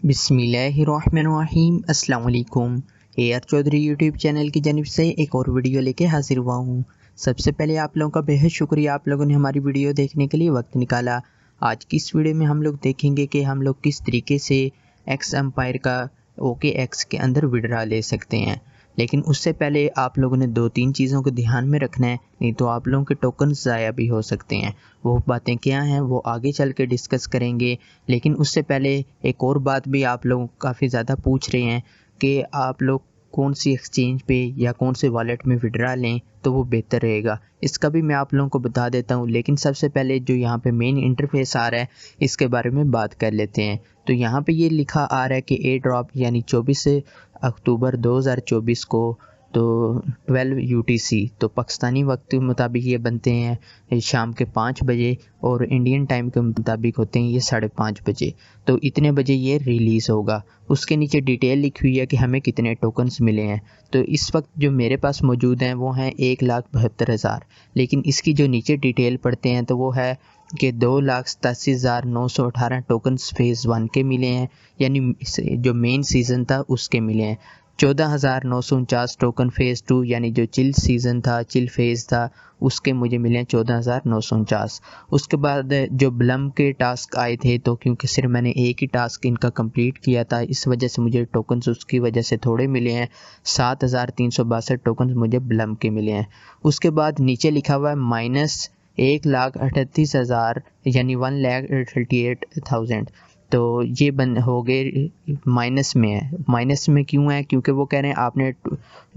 बिस्मिल्लाहिर्रहमानिर्रहीम। अस्सलाम वालेकुम। AR चौधरी यूट्यूब चैनल की जानिब से एक और वीडियो लेके हाजिर हुआ हूँ। सबसे पहले आप लोगों का बेहद शुक्रिया, आप लोगों ने हमारी वीडियो देखने के लिए वक्त निकाला। आज की इस वीडियो में हम लोग देखेंगे कि हम लोग किस तरीके से एक्स एम्पायर का OKX के अंदर विड्रा ले सकते हैं। लेकिन उससे पहले आप लोगों ने 2-3 चीज़ों को ध्यान में रखना है, नहीं तो आप लोगों के टोकन ज़ाया भी हो सकते हैं। वो बातें क्या हैं वो आगे चल के डिस्कस करेंगे। लेकिन उससे पहले एक और बात भी आप लोग काफ़ी ज़्यादा पूछ रहे हैं कि आप लोग कौन सी एक्सचेंज पे या कौन से वॉलेट में विड्रा लें तो वो बेहतर रहेगा। इसका भी मैं आप लोगों को बता देता हूँ। लेकिन सबसे पहले जो यहाँ पे मेन इंटरफेस आ रहा है इसके बारे में बात कर लेते हैं। तो यहाँ पे ये लिखा आ रहा है कि एयर ड्रॉप यानी 24 अक्टूबर 2024 को तो 12 UTC तो पाकिस्तानी वक्त के मुताबिक ये बनते हैं शाम के 5 बजे और इंडियन टाइम के मुताबिक होते हैं ये 5:30 बजे। तो इतने बजे ये रिलीज़ होगा। उसके नीचे डिटेल लिखी हुई है कि हमें कितने टोकन्स मिले हैं। तो इस वक्त जो मेरे पास मौजूद हैं वो हैं 1,72,000। लेकिन इसकी जो नीचे डिटेल पढ़ते हैं तो वो है कि 2,87,918 टोकन्स फ़ेज़ 1 के मिले हैं, यानी जो मेन सीज़न था उसके मिले हैं। 14,949 टोकन फ़ेज़ 2 यानी जो चिल सीज़न था, चिल फ़ेज़ था, उसके मुझे मिले हैं 14,949। उसके बाद जो ब्लम के टास्क आए थे तो क्योंकि सिर्फ मैंने एक ही टास्क इनका कंप्लीट किया था इस वजह से मुझे टोकन्स उसकी वजह से थोड़े मिले हैं। 7,362 टोकन्स मुझे ब्लम के मिले हैं। उसके बाद नीचे लिखा हुआ है -1,38,000 यानी 1,38,000। तो ये बन हो गए माइनस में है। माइनस में क्यों है? क्योंकि वो कह रहे हैं आपने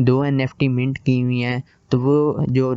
2 NFT मिंट की हुई हैं, तो वो जो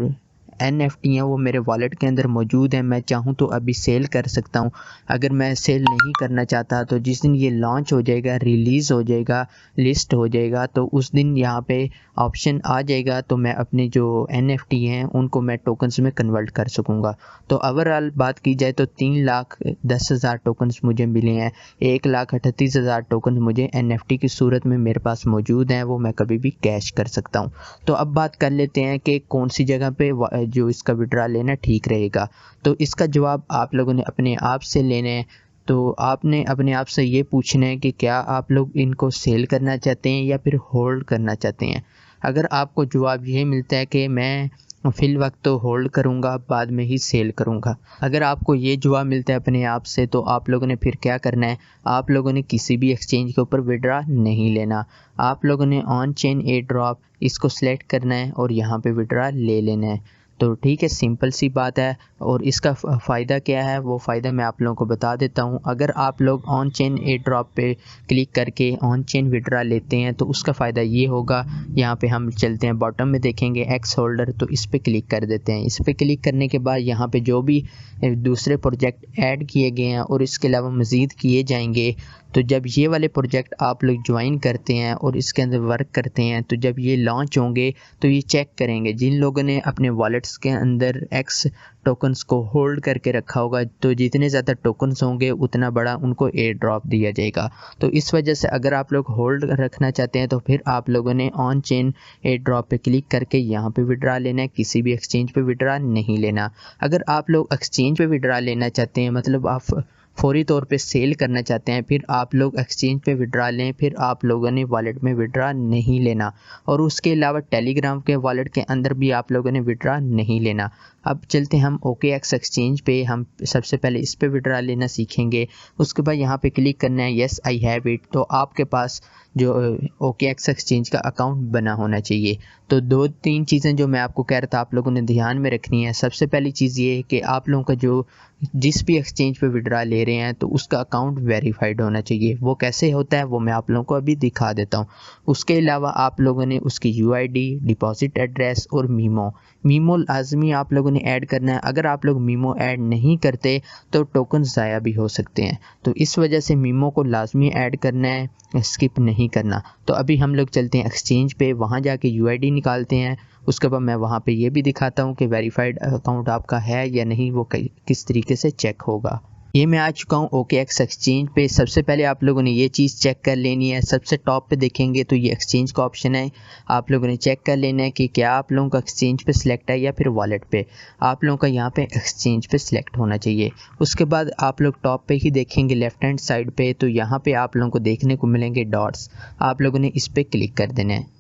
NFT हैं वो मेरे वॉलेट के अंदर मौजूद हैं। मैं चाहूँ तो अभी सेल कर सकता हूँ। अगर मैं सेल नहीं करना चाहता तो जिस दिन ये लॉन्च हो जाएगा, रिलीज़ हो जाएगा, लिस्ट हो जाएगा, तो उस दिन यहाँ पे ऑप्शन आ जाएगा तो मैं अपने जो NFT हैं उनको मैं टोकन्स में कन्वर्ट कर सकूँगा। तो ओवरऑल बात की जाए तो 3,10,000 टोकन्स मुझे मिले हैं। 1,38,000 टोकन्स मुझे NFT की सूरत में मेरे पास मौजूद हैं, वो मैं कभी भी कैश कर सकता हूँ। तो अब बात कर लेते हैं कि कौन सी जगह पे जो इसका विड्रा लेना ठीक रहेगा। तो इसका जवाब आप लोगों ने अपने आप से लेना है। तो आपने अपने आप से ये पूछना है कि क्या आप लोग इनको सेल करना चाहते हैं या फिर होल्ड करना चाहते हैं। अगर आपको जवाब ये मिलता है कि मैं फ़िल वक्त तो होल्ड करूँगा, बाद में ही सेल करूँगा, अगर आपको ये जवाब मिलता है अपने आप से, तो आप लोगों ने फिर क्या करना है, आप लोगों ने किसी भी एक्सचेंज के ऊपर विड्रा नहीं लेना। आप लोगों ने ऑन चेन एयर ड्रॉप इसको सिलेक्ट करना है और यहाँ पे विड्रा ले लेना है। तो ठीक है, सिंपल सी बात है। और इसका फ़ायदा क्या है वो फ़ायदा मैं आप लोगों को बता देता हूँ। अगर आप लोग ऑन चेन एयर ड्रॉप पे क्लिक करके ऑन चेन विड्रा लेते हैं तो उसका फ़ायदा ये होगा, यहाँ पे हम चलते हैं बॉटम में देखेंगे एक्स होल्डर, तो इस पर क्लिक कर देते हैं। इस पर क्लिक करने के बाद यहाँ पे जो भी दूसरे प्रोजेक्ट ऐड किए गए हैं और इसके अलावा मज़ीद किए जाएंगे, तो जब ये वाले प्रोजेक्ट आप लोग ज्वाइन करते हैं और इसके अंदर वर्क करते हैं तो जब ये लॉन्च होंगे तो ये चेक करेंगे। जिन लोगों ने अपने वॉलेट्स के अंदर एक्स टोकन्स को होल्ड करके रखा होगा तो जितने ज़्यादा टोकन्स होंगे उतना बड़ा उनको एयर ड्रॉप दिया जाएगा। तो इस वजह से अगर आप लोग होल्ड रखना चाहते हैं तो फिर आप लोगों ने ऑन चेन एयर ड्रॉप पे क्लिक करके यहाँ पे विड्रा लेना है, किसी भी एक्सचेंज पे विड्रा नहीं लेना। अगर आप लोग एक्सचेंज पे विड्रा लेना चाहते हैं, मतलब आप फौरी तौर पे सेल करना चाहते हैं, फिर आप लोग एक्सचेंज पे विड्रा लें, फिर आप लोगों ने वॉलेट में विड्रा नहीं लेना। और उसके अलावा टेलीग्राम के वॉलेट के अंदर भी आप लोगों ने विड्रा नहीं लेना। अब चलते हैं हम OKX एक्सचेंज पे। हम सबसे पहले इस पे विड्रा लेना सीखेंगे। उसके बाद यहाँ पे क्लिक करना है येस आई हैव इट। तो आपके पास जो OKX एक्सचेंज का अकाउंट बना होना चाहिए। तो 2-3 चीज़ें जो मैं आपको कह रहा था आप लोगों ने ध्यान में रखनी है। सबसे पहली चीज़ ये है कि आप लोगों का जो जिस भी एक्सचेंज पे विड्रा ले रहे हैं तो उसका अकाउंट वेरीफाइड होना चाहिए। वो कैसे होता है वो मैं आप लोगों को अभी दिखा देता हूँ। उसके अलावा आप लोगों ने उसकी UID, डिपॉजिट एड्रेस और मीमो लाजमी आप लोगों ने ऐड करना है। अगर आप लोग मीमो ऐड नहीं करते तो टोकन ज़ाया भी हो सकते हैं। तो इस वजह से मीमो को लाजमी ऐड करना है, स्किप नहीं करना। तो अभी हम लोग चलते हैं एक्सचेंज पे, वहाँ जाके UID निकालते हैं। उसके बाद मैं वहाँ पे ये भी दिखाता हूँ कि वेरीफाइड अकाउंट आपका है या नहीं, वो किस तरीके से चेक होगा। ये मैं आ चुका हूँ OKX एक्सचेंज पे। सबसे पहले आप लोगों ने ये चीज़ चेक कर लेनी है। सबसे टॉप पे देखेंगे तो ये एक्सचेंज का ऑप्शन है। आप लोगों ने चेक कर लेना है कि क्या आप लोगों का एक्सचेंज पे सिलेक्ट है या फिर वॉलेट पे। आप लोगों का यहाँ पे एक्सचेंज पे सिलेक्ट होना चाहिए। उसके बाद आप लोग टॉप पे ही देखेंगे लेफ्ट हैंड साइड पे, तो यहाँ पे आप लोगों को देखने को मिलेंगे डॉट्स। आप लोगों ने इस पर क्लिक कर देना है।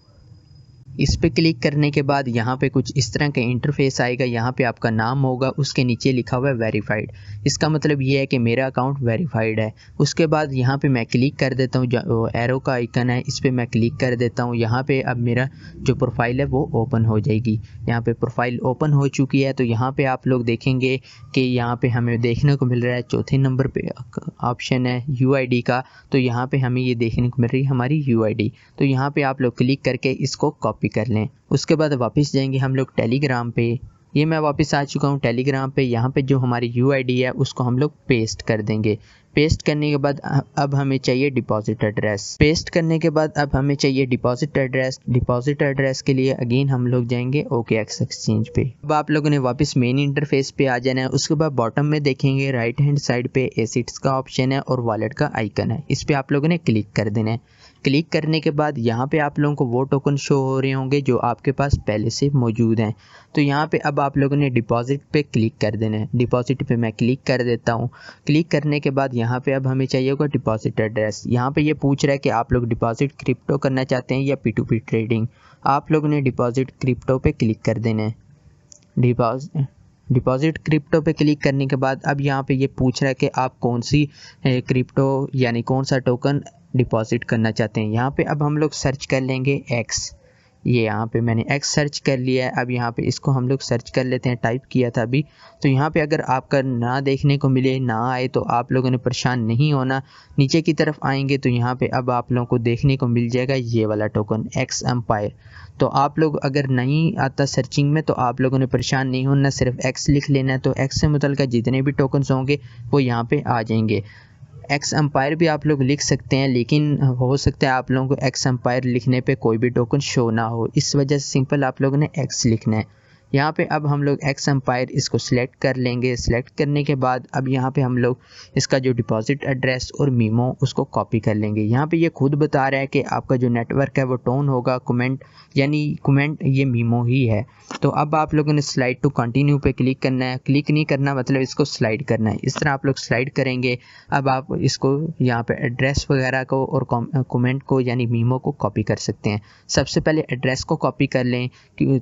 इस पे क्लिक करने के बाद यहाँ पे कुछ इस तरह का इंटरफेस आएगा। यहाँ पे आपका नाम होगा, उसके नीचे लिखा हुआ है वेरीफाइड। इसका मतलब ये है कि मेरा अकाउंट वेरीफाइड है। उसके बाद यहाँ पे मैं क्लिक कर देता हूँ, जो एरो का आइकन है इस पर मैं क्लिक कर देता हूँ। यहाँ पे अब मेरा जो प्रोफाइल है वो ओपन हो जाएगी। यहाँ पे प्रोफाइल ओपन हो चुकी है। तो यहाँ पे आप लोग देखेंगे कि यहाँ पे हमें देखने को मिल रहा है चौथे नंबर पे ऑप्शन है UID का। तो यहाँ पे हमें ये देखने को मिल रही है हमारी UID। तो यहाँ पे आप लोग क्लिक करके इसको कॉपी कर लें। उसके बाद वापस जाएंगे हम लोग टेलीग्राम पे। ये मैं वापस आ चुका हूँ टेलीग्राम पे। यहाँ पे जो हमारी UID है उसको हम लोग पेस्ट कर देंगे। पेस्ट करने के बाद अब हमें चाहिए डिपॉजिट एड्रेस। पेस्ट करने के बाद अब हमें चाहिए डिपॉजिट एड्रेस। डिपॉजिट एड्रेस के लिए अगेन हम लोग जाएंगे OKX एक्सचेंज पे। अब आप लोगों ने वापस मेन इंटरफेस पे आ जाना है। उसके बाद बॉटम में देखेंगे राइट हैंड साइड पे एसिड्स का ऑप्शन है और वॉलेट का आइकन है। इस पर आप लोगों ने क्लिक कर देना है। क्लिक करने के बाद यहाँ पे आप लोगों को वो टोकन शो हो रहे होंगे जो आपके पास पहले से मौजूद हैं। तो यहाँ पे अब आप लोगों ने डिपॉजिट पे क्लिक कर देना है। डिपॉजिट पे मैं क्लिक कर देता हूँ। क्लिक करने के बाद यहाँ पे अब हमें चाहिए होगा डिपॉजिट एड्रेस। यहाँ पे ये पूछ रहा है कि आप लोग डिपॉजिट क्रिप्टो करना चाहते हैं या P2P ट्रेडिंग। आप लोगों ने डिपॉजिट क्रिप्टो पे क्लिक कर देना है। डिपॉजिट क्रिप्टो पे क्लिक करने के बाद अब यहाँ पे ये पूछ रहा है कि आप कौन सी क्रिप्टो यानी कौन सा टोकन डिपॉजिट करना चाहते हैं। यहाँ पे अब हम लोग सर्च कर लेंगे X। ये यहाँ पे मैंने X सर्च कर लिया है। अब यहाँ पे इसको हम लोग सर्च कर लेते हैं, टाइप किया था अभी। तो यहाँ पे अगर आपका ना देखने को मिले, ना आए, तो आप लोगों ने परेशान नहीं होना। नीचे की तरफ आएंगे तो यहाँ पे अब आप लोगों को देखने को मिल जाएगा ये वाला टोकन X एम्पायर। तो आप लोग अगर नहीं आता सर्चिंग में तो आप लोगों ने परेशान नहीं होना, सिर्फ X लिख लेना है। तो X से मुतल्लिक़ जितने भी टोकन्स होंगे वो यहाँ पे आ जाएंगे। X एम्पायर भी आप लोग लिख सकते हैं, लेकिन हो सकता है आप लोगों को X एम्पायर लिखने पे कोई भी टोकन शो ना हो, इस वजह से सिंपल आप लोगों ने X लिखना है। यहाँ पे अब हम लोग X एम्पायर इसको सिलेक्ट कर लेंगे। सिलेक्ट करने के बाद अब यहाँ पे हम लोग इसका जो डिपॉजिट एड्रेस और मीमो उसको कॉपी कर लेंगे। यहाँ पे ये खुद बता रहा है कि आपका जो नेटवर्क है वो टोन होगा कमेंट, यानी कमेंट ये मीमो ही है। तो अब आप लोगों ने स्लाइड टू कंटिन्यू पे क्लिक करना है। क्लिक नहीं करना, मतलब इसको स्लाइड करना है। इस तरह आप लोग स्लाइड करेंगे। अब आप इसको यहाँ पे एड्रेस वगैरह को और कमेंट को यानी मीमो को कॉपी कर सकते हैं। सबसे पहले एड्रेस को कॉपी कर लें।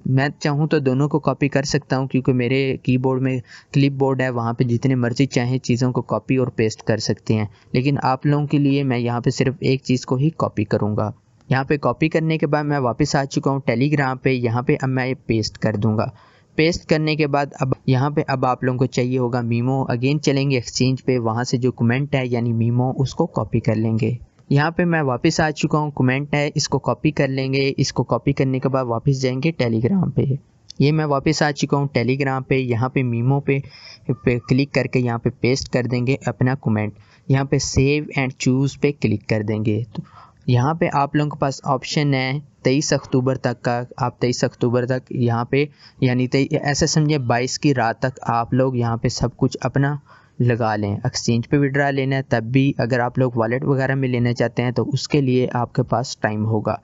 मैं चाहूँ तो दोनों को कॉपी कर सकता हूँ, क्योंकि मेरे कीबोर्ड में क्लिप बोर्ड है, वहाँ पे जितने मर्जी चाहें चीज़ों को कॉपी और पेस्ट कर सकते हैं। लेकिन आप लोगों के लिए मैं यहाँ पे सिर्फ एक चीज़ को ही कॉपी करूँगा। यहाँ पे कॉपी करने के बाद मैं वापस आ चुका हूँ टेलीग्राम पे। यहाँ पे अब मैं ये पेस्ट कर दूँगा। पेस्ट करने के बाद अब यहाँ पे अब आप लोगों को चाहिए होगा मीमो। अगेन चलेंगे एक्सचेंज पे, वहाँ से जो कमेंट है यानी मीमो उसको कॉपी कर लेंगे। यहाँ पे मैं वापस आ चुका हूँ, कमेंट है इसको कॉपी कर लेंगे। इसको कॉपी करने के बाद वापस जाएंगे टेलीग्राम पे। ये मैं वापस आ चुका हूँ टेलीग्राम पे। यहाँ पे मीमो पे क्लिक करके यहाँ पे पेस्ट कर देंगे अपना कमेंट। यहाँ पे सेव एंड चूज़ पे क्लिक कर देंगे। तो यहाँ पे आप लोगों के पास ऑप्शन है 23 अक्टूबर तक का। आप 23 अक्टूबर तक यहाँ पे यानी ऐसे समझे 22 की रात तक आप लोग यहाँ पे सब कुछ अपना लगा लें। एक्सचेंज पे विड्रा लेना है तब भी, अगर आप लोग वॉलेट वगैरह में लेना चाहते हैं तो उसके लिए आपके पास टाइम होगा।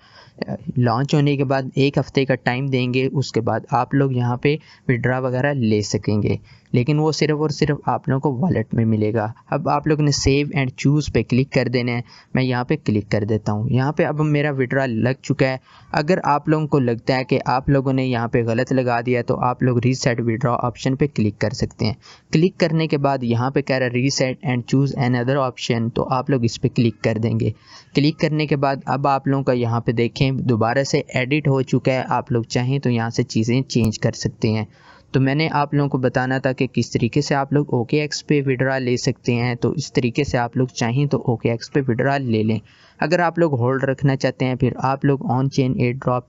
लॉन्च होने के बाद 1 हफ्ते का टाइम देंगे, उसके बाद आप लोग यहाँ पे विड्रा वगैरह ले सकेंगे, लेकिन वो सिर्फ और सिर्फ आप लोगों को वॉलेट में मिलेगा। अब आप लोगों ने सेव एंड चूज़ पे क्लिक कर देना है। मैं यहाँ पे क्लिक कर देता हूँ। यहाँ पे अब मेरा विड्रा लग चुका है। अगर आप लोगों को लगता है कि आप लोगों ने यहाँ पे गलत लगा दिया तो आप लोग रीसेट विड्रॉ ऑप्शन पे क्लिक कर सकते हैं। क्लिक करने के बाद यहाँ पे कह रहा है reset and choose another option, तो आप लोग इस पर क्लिक कर देंगे। क्लिक करने के बाद अब आप लोगों का यहाँ पे देखें दोबारा से एडिट हो चुका है। आप लोग चाहें तो यहाँ से चीज़ें चेंज कर सकते हैं। तो मैंने आप लोगों को बताना था कि किस तरीके से आप लोग OKX पे विड्रा ले सकते हैं। तो इस तरीके से आप लोग चाहें तो OKX पे विड्रा ले लें। अगर आप लोग होल्ड रखना चाहते हैं फिर आप लोग ऑन चेन एयर ड्रॉप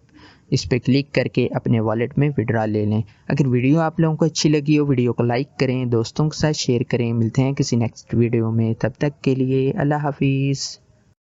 इस पर क्लिक करके अपने वॉलेट में विड्रा ले लें। अगर वीडियो आप लोगों को अच्छी लगी हो वीडियो को लाइक करें, दोस्तों के साथ शेयर करें। मिलते हैं किसी नेक्स्ट वीडियो में, तब तक के लिए अल्लाह हाफिज़।